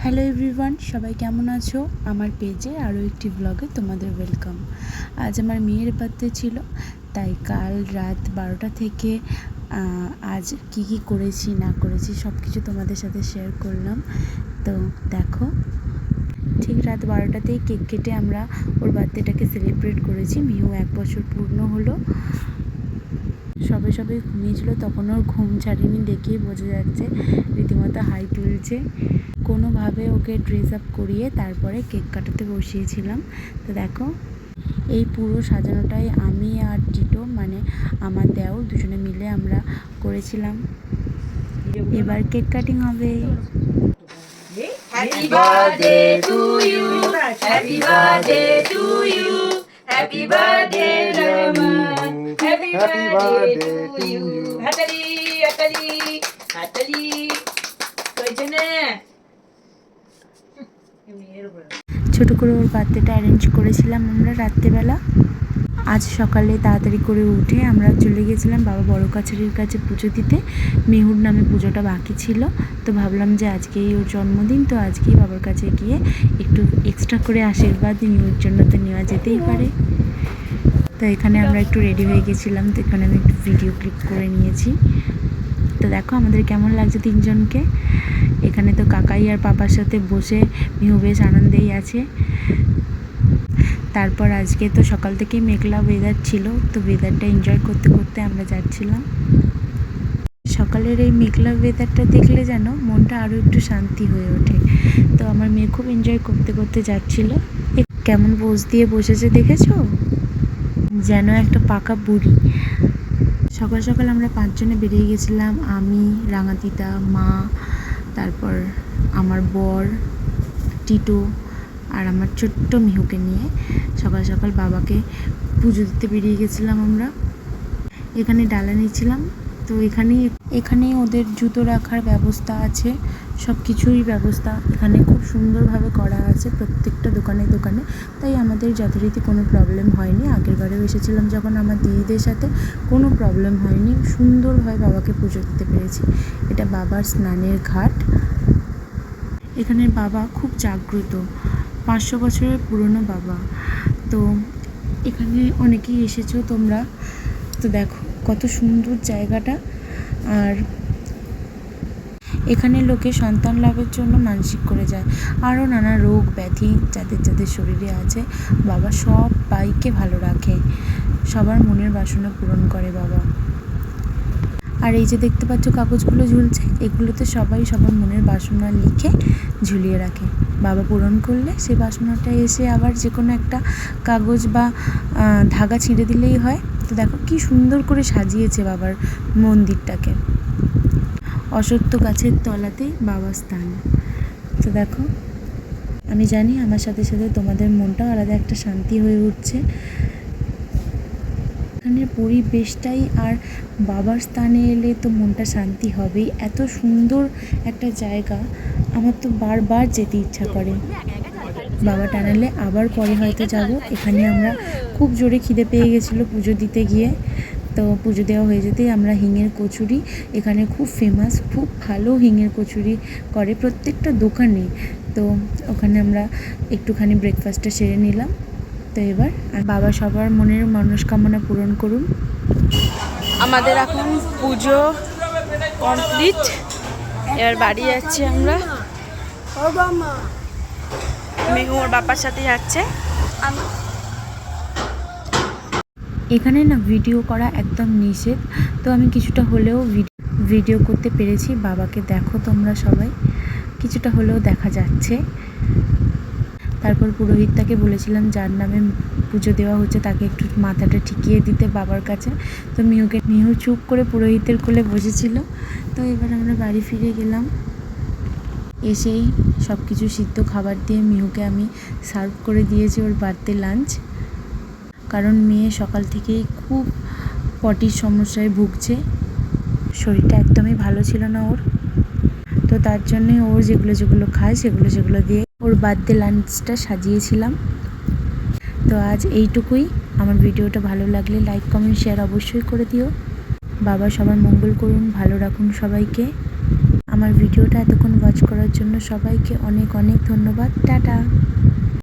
Hello everyone, সবাই কেমন আছো? আমার পেজে আরও একটি ব্লগে তোমাদের ওয়েলকাম। আজ আমার মেয়ের বার্থডে ছিল, তাই কাল রাত 12টা থেকে আজ কি করেছি না করেছি সব কিছু তোমাদের সাথে শেয়ার করলাম। তো দেখো, ঠিক রাত 12টাতেই কেক কেটে আমরা ওর বার্থডেটাকে সেলিব্রেট করেছি। মিহু 1 বছর পূর্ণ হলো। সবে ঘুমিয়েছিল, তখন ওর ঘুম ছাড়িনি দেখেই বোঝা যাচ্ছে, রীতিমতো হাই তুলছে। কোনোভাবে ওকে ড্রেস আপ করিয়ে তারপরে কেক কাটাতে বসিয়েছিলাম। তো দেখো, এই পুরো সাজানোটাই আমি আর টিটো মানে আমার দেওর দুজনে মিলে আমরা করেছিলাম। এবার কেক কাটিং হবে। Happy birthday to you, happy birthday to you, happy birthday Rahman, happy birthday to you. Hatali, hatali, hatali. কইছনে ছোট করে ওর বার্থডেটা অ্যারেঞ্জ করেছিলাম আমরা রাত্রেবেলা। আজ সকালে তাড়াতাড়ি করে উঠে আমরা চলে গেছিলাম বাবা বড় কাছারির কাছে পুজো দিতে। মিহুর নামে পুজোটা বাকি ছিল, তো ভাবলাম যে আজকেই ওর জন্মদিন, তো আজকেই বাবার কাছে গিয়ে একটু এক্সট্রা করে আশীর্বাদ মিহুর জন্য তো নেওয়া যেতেই পারে। তো এখানে আমরা একটু রেডি হয়ে গেছিলাম, তো এখানে আমি একটু ভিডিও ক্লিপ করে নিয়েছি। তো দেখো আমাদের কেমন লাগছে তিনজনকে। এখানে তো কাকাই আর পাপার সাথে বসে মিহু বেশ আনন্দেই আছে। তারপর আজকে তো সকাল থেকেই মেঘলা ওয়েদার ছিল, তো ওয়েদারটা এনজয় করতে করতে আমরা যাচ্ছিলাম। সকালের এই মেঘলা ওয়েদারটা দেখলে যেন মনটা আরও একটু শান্তি হয়ে ওঠে। তো আমার মেয়ে খুব এনজয় করতে করতে যাচ্ছিল। কেমন পোজ দিয়ে বসেছে দেখেছো, যেন একটা পাকা বুড়ি। সকাল সকাল আমরা 5 জনে বেরিয়ে গেছিলাম, আমি, রাঙাতিতা, মা, তারপর আমার বর, টিটো আর আমার ছোট্ট মিহুকে নিয়ে সকাল সকাল বাবাকে পুজো দিতে বেরিয়ে গেছিলাম আমরা। এখানে ডালা নিয়েছিলাম, তো এখানেই ওদের জুতো রাখার ব্যবস্থা আছে, সব কিছুই ব্যবস্থা এখানে খুব সুন্দরভাবে করা আছে প্রত্যেকটা দোকানে দোকানে। তাই আমাদের যথারীতি কোনো প্রবলেম হয়নি। আগেরবারেও এসেছিলাম যখন আমার দিদিদের সাথে, কোনো প্রবলেম হয়নি, সুন্দরভাবে বাবাকে পুজো দিতে পেরেছি। এটা বাবার স্নানের ঘাট। এখানের বাবা খুব জাগ্রত, 500 বছরের পুরনো বাবা। তো এখানে অনেকেই এসেছো তোমরা, তো দেখো কত সুন্দর জায়গাটা। আর এখানে লোকে সন্তান লাভের জন্য মানসিক করে যায়, আরও নানা রোগ ব্যাধি যাদের শরীরে আছে, বাবা সবাইকে ভালো রাখে, সবার মনের বাসনা পূরণ করে বাবা। আর এই যে দেখতে পাচ্ছ কাগজগুলো ঝুলছে, এগুলোতে সবাই সবার মনের বাসনা লিখে ঝুলিয়ে রাখে। বাবা পূরণ করলে সেই বাসনাটা এসে আবার যে কোনো একটা কাগজ বা ধাগা ছিঁড়ে দিলেই হয়। তো দেখো কি সুন্দর করে সাজিয়েছে বাবার মন্দিরটাকে। অশ্বত্থ গাছের তলাতেই বাবার স্থান। তো দেখো, আমি জানি আমার সাথে সাথে তোমাদের মনটাও আলাদা একটা শান্তি হয়ে উঠছে। এখানের পরিবেশটাই, আর বাবার স্থানে এলে তো মনটা শান্তি হবেই। এত সুন্দর একটা জায়গা, আমার তো বারবার যেতে ইচ্ছা করে। বাবা টানালে আবার পরে হয়তো যাব। এখানে আমরা খুব জোরে খিদে পেয়ে গেছিলো পুজো দিতে গিয়ে, তো পুজো দেওয়া হয়ে যেতেই আমরা হিঙের কচুরি, এখানে খুব ফেমাস, খুব ভালো হিঙের কচুরি করে প্রত্যেকটা দোকানে, তো ওখানে আমরা একটুখানি ব্রেকফাস্টটা সেরে নিলাম। তো এবার বাবা সবার মনের মনস্কামনা পূরণ করুন। আমাদের এখন পুজো কমপ্লিট, এবার বাড়ি যাচ্ছি আমরা। মিহু ওর বাবার সাথে যাচ্ছে। এখানে না ভিডিও করা একদম নিষেধ, তো আমি কিছুটা হলেও ভিডিও করতে পেরেছি। বাবাকে দেখো তোমরা সবাই, কিছুটা হলেও দেখা যাচ্ছে। তারপর পুরোহিতটাকে বলেছিলাম যার নামে পুজো দেওয়া হচ্ছে তাকে একটু মাথাটা ঠেকিয়ে দিতে বাবার কাছে। তো মিহু চুপ করে পুরোহিতের কোলে বসেছিল। তো এবার আমরা বাড়ি ফিরে গেলাম। এসেই সব কিছু সিদ্ধ খাবার দিয়ে মিহুকে আমি সার্ভ করে দিয়েছি ওর বার্থডে লাঞ্চ। কারণ মেয়ে সকাল থেকেই খুব পটির সমস্যায় ভুগছে, শরীরটা একদমই ভালো ছিল না ওর। তো তার জন্যে ওর যেগুলো খায় সেগুলো দিয়ে ওর বার্থডে লাঞ্চটা সাজিয়েছিলাম। তো আজ এইটুকুই। আমার ভিডিওটা ভালো লাগলে লাইক কমেন্ট শেয়ার অবশ্যই করে দিও। বাবা সবার মঙ্গল করুন, ভালো রাখুন সবাইকে। আমার ভিডিওটা এতক্ষণ ওয়াচ করার জন্য সবাইকে অনেক অনেক ধন্যবাদ। টাটা।